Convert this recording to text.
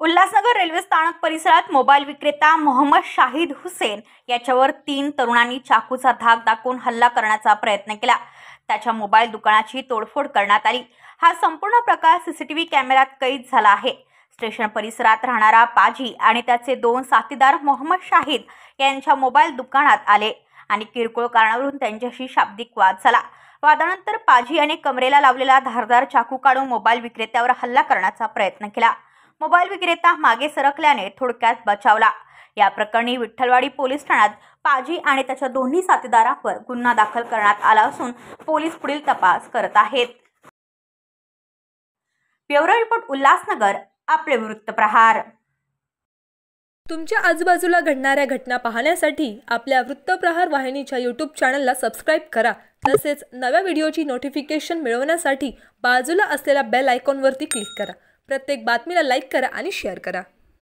Ulhasnagar railway स्थानक परिसरात mobile विक्रेता मोहम्मद शाहिद हुसेन याच्यावर 3 तरुणांनी चाकूचा धाक दाखवून हल्ला करण्याचा प्रयत्न केला। त्याच्या मोबाईल दुकानाची तोडफोड करण्यात आली। हा संपूर्ण प्रकार सीसीटीव्ही कॅमेऱ्यात कैद झाला आहे। स्टेशन परिसरात राहणारा पाजी आणि त्याचे 2 साथीदार मोहम्मद शाहिद यांच्या मोबाईल दुकानात आले आणि किरकोळ कारणावरून त्यांच्याशी शाब्दिक वाद झाला। वादानंतर पाजी याने कमरेला लावलेला धारदार चाकू काढून मोबाईल विक्रेत्यावर हल्ला करण्याचा प्रयत्न केला। मोबाईल विक्रेता मागे सरकल्याने थोडक्यात बचावला। या प्रकरणी विठ्ठलवाडी पोलीस ठाण्यात पाजी आणि त्याच्या दोन्ही साथीदारांवर गुन्हा दाखल करण्यात आला असून पोलीस पुढील तपास करत आहेत। ब्युरो रिपोर्ट उल्हासनगर, आपले वृत्तप्रहार। तुमच्या आजूबाजूला घडणाऱ्या घटना पाहण्यासाठी आपल्या वृत्तप्रहार वाहिनीच्या YouTube चॅनलला सबस्क्राइब करा। तसेच नव्या व्हिडिओची नोटिफिकेशन मिळवण्यासाठी बाजूला असलेल्या बेल आयकॉनवरती क्लिक करा। प्रत्येक बातमीला लाईक करा आणि शेअर करा।